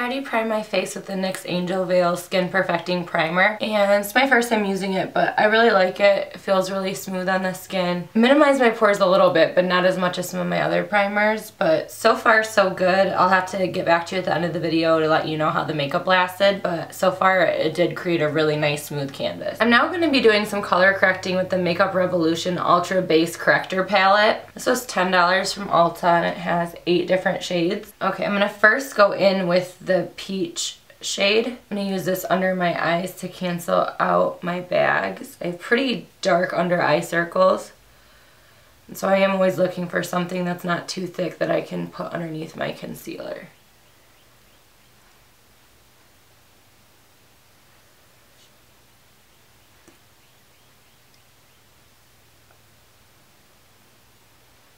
already primed my face with the NYX Angel Veil Skin Perfecting Primer, and it's my first time using it, but I really like it. It feels really smooth on the skin. Minimized my pores a little bit, but not as much as some of my other primers, but so far so good. I'll have to get back to you at the end of the video to let you know how the makeup lasted, but so far it did create a really nice smooth canvas. I'm now going to be doing some color correcting with the Makeup Revolution Ultra Base Corrector palette. This was $10 from Ulta and it has 8 different shades. Okay, I'm going to first go in with the peach shade. I'm going to use this under my eyes to cancel out my bags. I have pretty dark under eye circles, and so I am always looking for something that's not too thick that I can put underneath my concealer.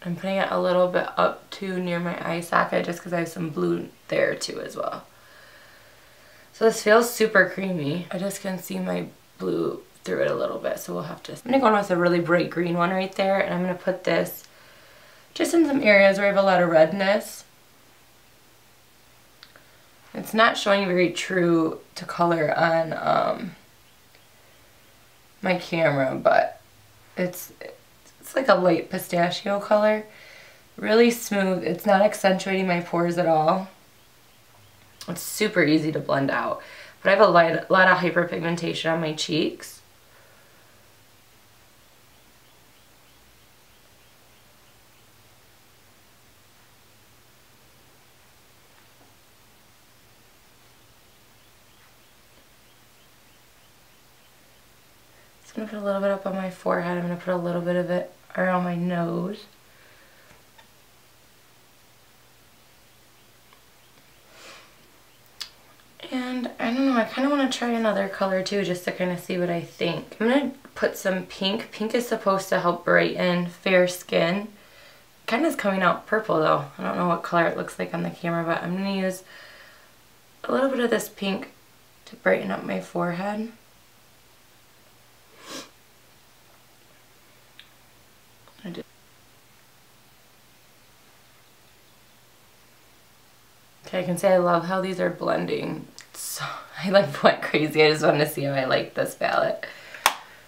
I'm putting it a little bit up to near my eye socket just because I have some blue there too as well. So this feels super creamy. I just can see my blue through it a little bit, so we'll have to... I'm going to go in with a really bright green one right there, and I'm going to put this just in some areas where I have a lot of redness. It's not showing very true to color on my camera, but it's like a light pistachio color. Really smooth. It's not accentuating my pores at all. It's super easy to blend out. But I have a lot of hyperpigmentation on my cheeks. So I'm going to put a little bit up on my forehead. I'm going to put a little bit of it around my nose. And I don't know, I kind of want to try another color too, just to kind of see what I think. I'm going to put some pink. Pink is supposed to help brighten fair skin. Kind of is coming out purple though. I don't know what color it looks like on the camera, but I'm going to use a little bit of this pink to brighten up my forehead. Okay, I can say I love how these are blending. So I like went crazy. I just wanted to see how I like this palette.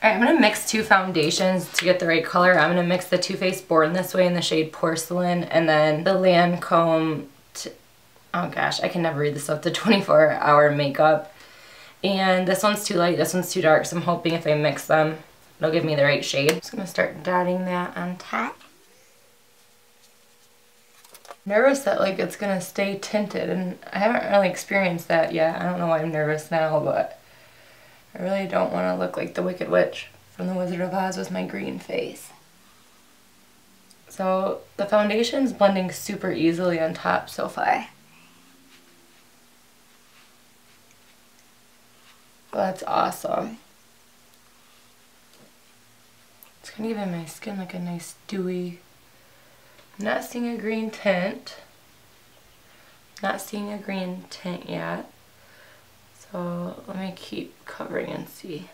Alright, I'm going to mix 2 foundations to get the right color. I'm going to mix the Too Faced Born This Way in the shade Porcelain, and then the Lancome, oh gosh, I can never read this up, the 24-Hour Makeup. And this one's too light, this one's too dark, so I'm hoping if I mix them, it'll give me the right shade. I'm just going to start dotting that on top. Nervous that like it's gonna stay tinted, and I haven't really experienced that yet. I don't know why I'm nervous now, but I really don't want to look like the Wicked Witch from The Wizard of Oz with my green face. So the foundation's blending super easily on top so far. Well, that's awesome. It's gonna give my skin like a nice dewy... Not seeing a green tint. Not seeing a green tint yet. So let me keep covering and see.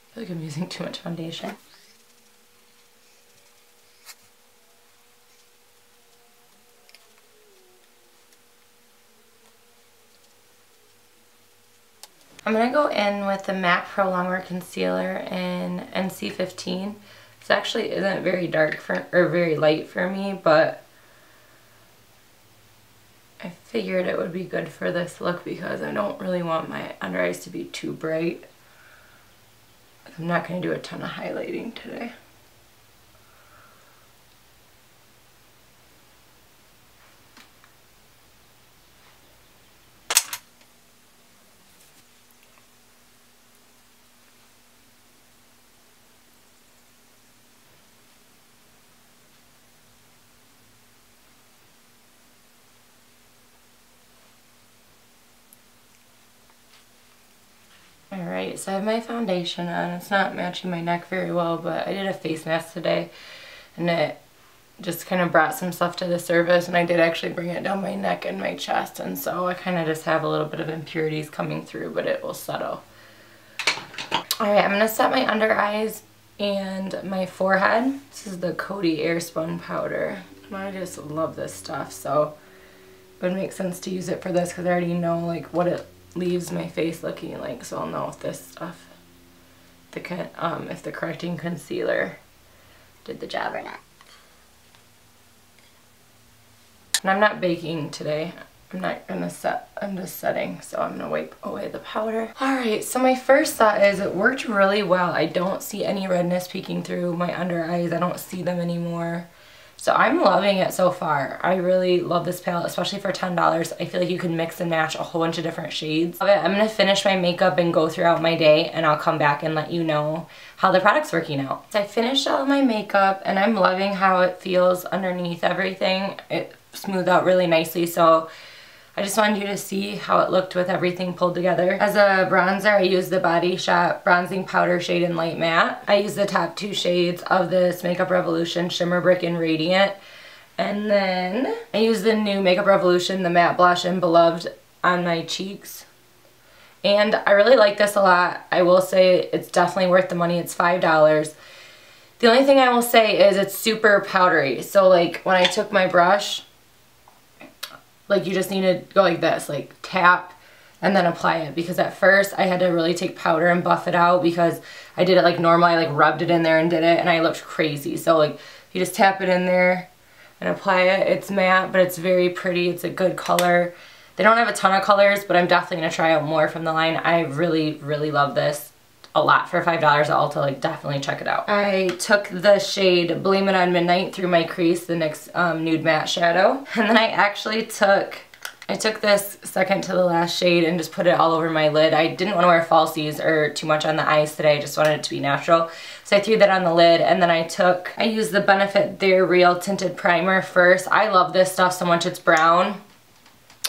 I feel like I'm using too much foundation. I'm going to go in with the MAC Pro Longwear Concealer in NC15. This actually isn't very dark or very light for me, but I figured it would be good for this look because I don't really want my under eyes to be too bright. I'm not going to do a ton of highlighting today. Alright, so I have my foundation on. It's not matching my neck very well, but I did a face mask today and it just kind of brought some stuff to the surface, and I did actually bring it down my neck and my chest, and so I kind of just have a little bit of impurities coming through, but it will settle. Alright, I'm going to set my under eyes and my forehead. This is the Coty Airspun powder. I just love this stuff, so it would make sense to use it for this because I already know like what it leaves my face looking like, so I'll know if this stuff, if the correcting concealer did the job or not. And I'm not baking today. I'm not gonna set, I'm just setting, so I'm gonna wipe away the powder. Alright, so my first thought is it worked really well. I don't see any redness peeking through my under eyes. I don't see them anymore. So I'm loving it so far. I really love this palette, especially for $10. I feel like you can mix and match a whole bunch of different shades of it. I'm gonna finish my makeup and go throughout my day, and I'll come back and let you know how the product's working out. So I finished all my makeup, and I'm loving how it feels underneath everything. It smoothed out really nicely, so I just wanted you to see how it looked with everything pulled together. As a bronzer, I used the Body Shop Bronzing Powder Shade in Light Matte. I used the top 2 shades of this Makeup Revolution Shimmer Brick in Radiant. And then I used the new Makeup Revolution, the Matte Blush in Beloved on my cheeks. And I really like this a lot. I will say it's definitely worth the money. It's $5. The only thing I will say is it's super powdery. So like when I took my brush, like you just need to go like this, like tap and then apply it, because at first I had to really take powder and buff it out because I did it like normal. I like rubbed it in there and did it, and I looked crazy. So like you just tap it in there and apply it. It's matte, but it's very pretty. It's a good color. They don't have a ton of colors, but I'm definitely going to try out more from the line. I really, really love this a lot for $5 at Ulta. Like, definitely check it out. I took the shade Blame It On Midnight through my crease, the NYX Nude Matte Shadow. And then I actually took this second to the last shade and just put it all over my lid. I didn't want to wear falsies or too much on the eyes today. I just wanted it to be natural. So I threw that on the lid, and then I used the Benefit They're Real Tinted Primer first. I love this stuff so much. It's brown.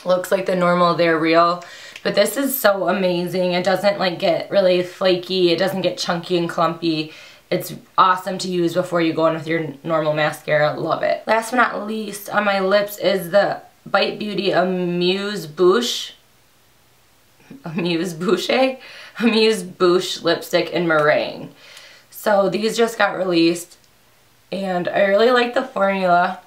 Looks like the normal They're Real. But this is so amazing. It doesn't like get really flaky. It doesn't get chunky and clumpy. It's awesome to use before you go in with your normal mascara. Love it. Last but not least, on my lips is the Bite Beauty Amuse Bouche lipstick in Meringue. So these just got released, and I really like the formula.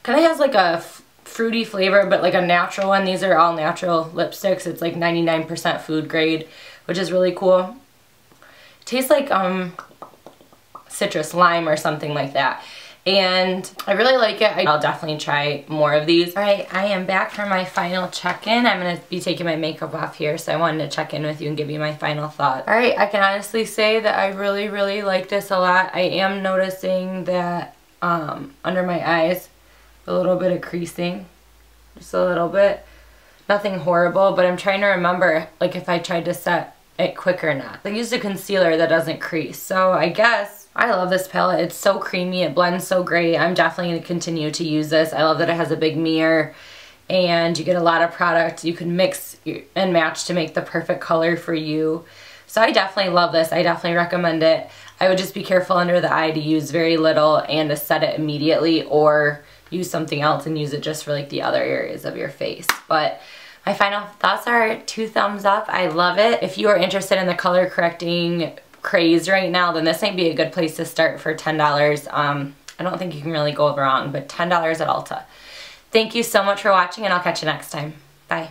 Kind of has like a fruity flavor, but like a natural one. These are all natural lipsticks. It's like 99% food grade, which is really cool. It tastes like citrus lime or something like that, and I really like it. I'll definitely try more of these. Alright, I am back for my final check-in. I'm going to be taking my makeup off here, so I wanted to check in with you and give you my final thoughts. Alright, I can honestly say that I really, really like this a lot. I am noticing that under my eyes, a little bit of creasing, just a little bit. Nothing horrible, but I'm trying to remember like if I tried to set it quick or not. I used a concealer that doesn't crease, so I guess I love this palette. It's so creamy, it blends so great. I'm definitely going to continue to use this. I love that it has a big mirror, and you get a lot of product. You can mix and match to make the perfect color for you. So I definitely love this. I definitely recommend it. I would just be careful under the eye to use very little and to set it immediately, or use something else and use it just for like the other areas of your face. But my final thoughts are 2 thumbs up. I love it. If you are interested in the color correcting craze right now, then this might be a good place to start for $10. I don't think you can really go wrong, but $10 at Ulta. Thank you so much for watching, and I'll catch you next time. Bye.